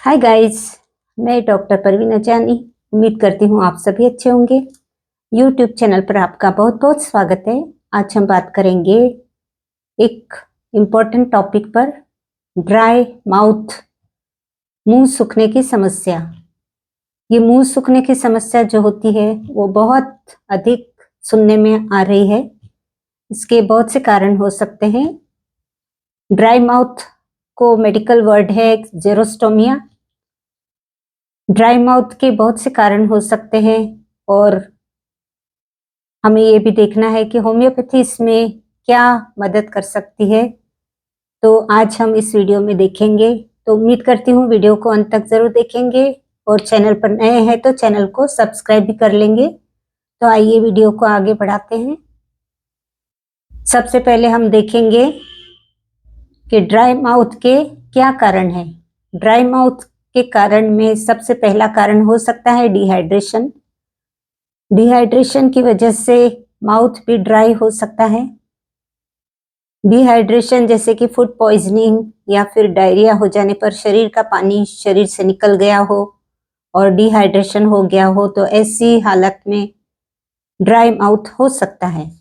Hi guys, मैं doctor Parveen जानी। उम्मीद करती हूँ आप सभी अच्छे होंगे। यूट्यूब चैनल पर आपका बहुत बहुत स्वागत है। आज हम बात करेंगे एक इम्पोर्टेंट टॉपिक पर, ड्राई माउथ, मुंह सूखने की समस्या। ये मुंह सूखने की समस्या जो होती है वो बहुत अधिक सुनने में आ रही है। इसके बहुत से कारण हो सकते हैं। ड्राई माउथ को मेडिकल वर्ड है जेरोस्टोमिया। ड्राई माउथ के बहुत से कारण हो सकते हैं और हमें ये भी देखना है कि होम्योपैथी इसमें क्या मदद कर सकती है। तो आज हम इस वीडियो में देखेंगे। तो उम्मीद करती हूँ वीडियो को अंत तक जरूर देखेंगे और चैनल पर नए हैं तो चैनल को सब्सक्राइब भी कर लेंगे। तो आइए वीडियो को आगे बढ़ाते हैं। सबसे पहले हम देखेंगे कि ड्राई माउथ के क्या कारण है। ड्राई माउथ के कारण में सबसे पहला कारण हो सकता है डिहाइड्रेशन। डिहाइड्रेशन की वजह से माउथ भी ड्राई हो सकता है। डिहाइड्रेशन जैसे कि फूड पॉइजनिंग या फिर डायरिया हो जाने पर शरीर का पानी शरीर से निकल गया हो और डिहाइड्रेशन हो गया हो तो ऐसी हालत में ड्राई माउथ हो सकता है।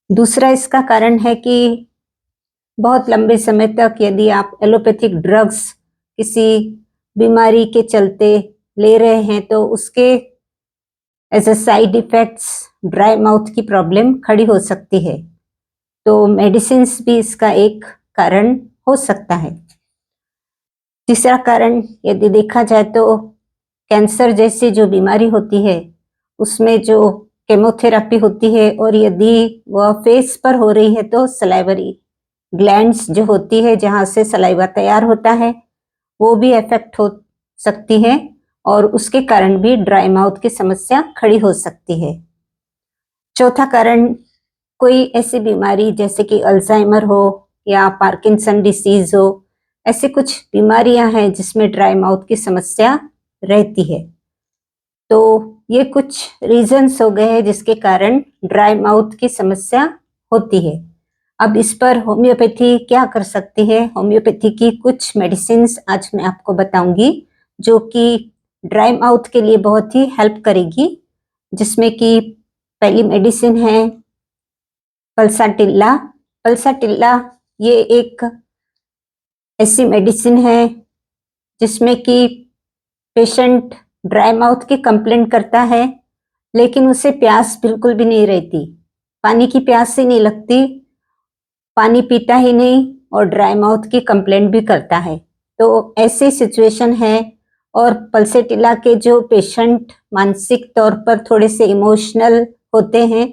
दूसरा इसका कारण है कि बहुत लंबे समय तक यदि आप एलोपैथिक ड्रग्स किसी बीमारी के चलते ले रहे हैं तो उसके as a side effects dry mouth की प्रॉब्लम खड़ी हो सकती है। तो मेडिसिन भी इसका एक कारण हो सकता है। तीसरा कारण यदि देखा जाए तो कैंसर जैसी जो बीमारी होती है उसमें जो केमोथेरेपी होती है और यदि वह फेस पर हो रही है तो सलाइवरी ग्लैंड्स जो होती है जहाँ से सलाइवा तैयार होता है वो भी इफेक्ट हो सकती है और उसके कारण भी ड्राई माउथ की समस्या खड़ी हो सकती है। चौथा कारण कोई ऐसी बीमारी जैसे कि अल्जाइमर हो या पार्किंसन डिसीज हो, ऐसी कुछ बीमारियां हैं जिसमें ड्राई माउथ की समस्या रहती है। तो ये कुछ रीजंस हो गए हैं जिसके कारण ड्राई माउथ की समस्या होती है। अब इस पर होम्योपैथी क्या कर सकती है। होम्योपैथी की कुछ मेडिसिन आज मैं आपको बताऊंगी जो कि ड्राई माउथ के लिए बहुत ही हेल्प करेगी। जिसमें कि पहली मेडिसिन है पल्साटिल्ला। पल्साटिल्ला ये एक ऐसी मेडिसिन है जिसमें कि पेशेंट ड्राई माउथ की कंप्लेंट करता है लेकिन उसे प्यास बिल्कुल भी नहीं रहती, पानी की प्यास ही नहीं लगती, पानी पीता ही नहीं और ड्राई माउथ की कंप्लेंट भी करता है। तो ऐसी सिचुएशन है और पल्सेटिला के जो पेशेंट मानसिक तौर पर थोड़े से इमोशनल होते हैं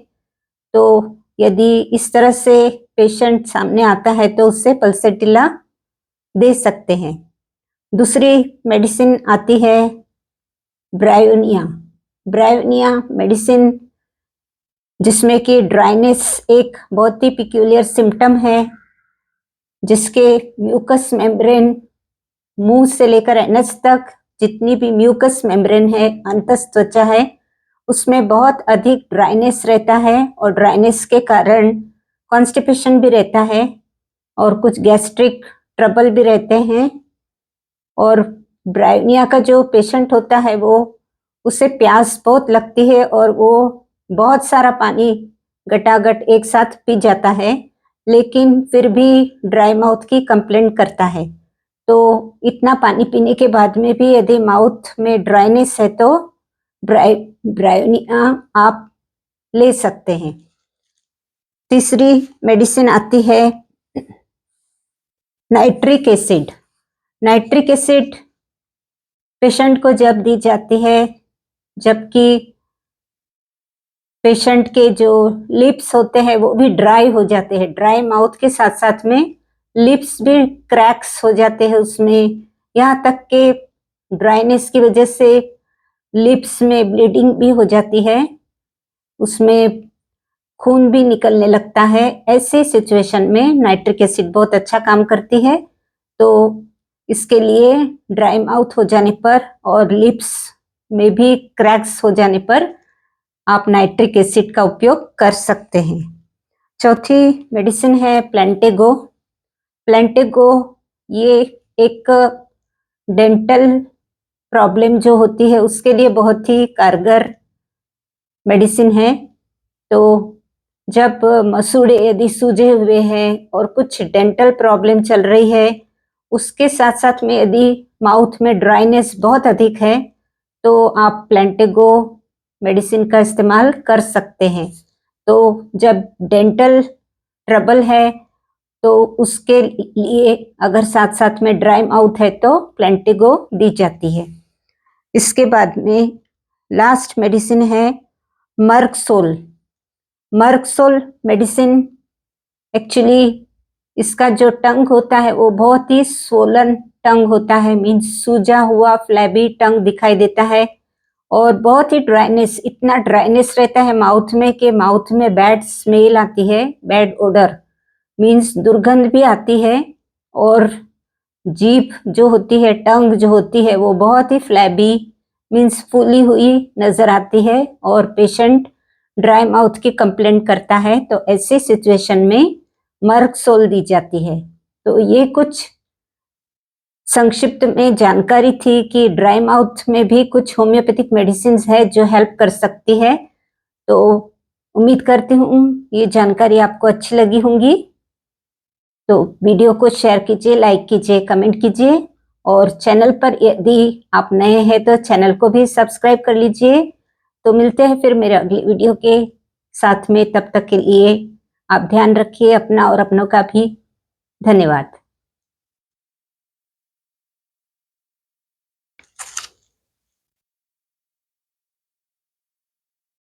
तो यदि इस तरह से पेशेंट सामने आता है तो उससे पल्सेटिला दे सकते हैं। दूसरी मेडिसिन आती है ब्रायोनिया। ब्रायोनिया मेडिसिन जिसमें कि ड्राइनेस एक बहुत ही पिक्यूलियर सिम्टम है जिसके म्यूकस मेम्ब्रेन मुंह से लेकर एनस तक जितनी भी म्यूकस मेम्ब्रेन है अंतस त्वचा है उसमें बहुत अधिक ड्राइनेस रहता है और ड्राइनेस के कारण कॉन्स्टिपेशन भी रहता है और कुछ गैस्ट्रिक ट्रबल भी रहते हैं। और ब्रायोनिया का जो पेशेंट होता है वो उसे प्यास बहुत लगती है और वो बहुत सारा पानी गटागट एक साथ पी जाता है लेकिन फिर भी ड्राई माउथ की कंप्लेंट करता है। तो इतना पानी पीने के बाद में भी यदि माउथ में ड्राइनेस है तो ब्रायोनिया आप ले सकते हैं। तीसरी मेडिसिन आती है nitric acid. Nitric acid patient को जब दी जाती है जबकि पेशेंट के जो लिप्स होते हैं वो भी ड्राई हो जाते हैं, ड्राई माउथ के साथ साथ में लिप्स भी क्रैक्स हो जाते हैं उसमें, यहाँ तक के ड्राइनेस की वजह से लिप्स में ब्लीडिंग भी हो जाती है, उसमें खून भी निकलने लगता है। ऐसे सिचुएशन में नाइट्रिक एसिड बहुत अच्छा काम करती है। तो इसके लिए ड्राई माउथ हो जाने पर और लिप्स में भी क्रैक्स हो जाने पर आप नाइट्रिक एसिड का उपयोग कर सकते हैं। चौथी मेडिसिन है प्लेंटेगो। प्लेंटेगो ये एक डेंटल प्रॉब्लम जो होती है उसके लिए बहुत ही कारगर मेडिसिन है। तो जब मसूड़े यदि सूजे हुए हैं और कुछ डेंटल प्रॉब्लम चल रही है, उसके साथ साथ में यदि माउथ में ड्राइनेस बहुत अधिक है, तो आप प्लेंटेगो मेडिसिन का इस्तेमाल कर सकते हैं। तो जब डेंटल ट्रबल है तो उसके लिए अगर साथ साथ में ड्राई माउथ है तो प्लेंटेगो दी जाती है। इसके बाद में लास्ट मेडिसिन है मर्कसोल। मर्कसोल मेडिसिन एक्चुअली इसका जो टंग होता है वो बहुत ही सोलन टंग होता है, मीन्स सूजा हुआ फ्लैबी टंग दिखाई देता है और बहुत ही ड्राइनेस, इतना ड्राइनेस रहता है माउथ में कि माउथ में बैड स्मेल आती है, बैड ओडर मीन्स दुर्गंध भी आती है और जीभ जो होती है, टंग जो होती है वो बहुत ही फ्लैबी मीन्स फूली हुई नजर आती है और पेशेंट ड्राई माउथ की कंप्लेंट करता है। तो ऐसी सिचुएशन में मर्कसोल दी जाती है। तो ये कुछ संक्षिप्त में जानकारी थी कि ड्राई माउथ में भी कुछ होम्योपैथिक मेडिसिन है जो हेल्प कर सकती है। तो उम्मीद करती हूँ ये जानकारी आपको अच्छी लगी होंगी। तो वीडियो को शेयर कीजिए, लाइक कीजिए, कमेंट कीजिए और चैनल पर यदि आप नए हैं तो चैनल को भी सब्सक्राइब कर लीजिए। तो मिलते हैं फिर मेरे अगली वीडियो के साथ में, तब तक के लिए आप ध्यान रखिए अपना और अपनों का भी। धन्यवाद।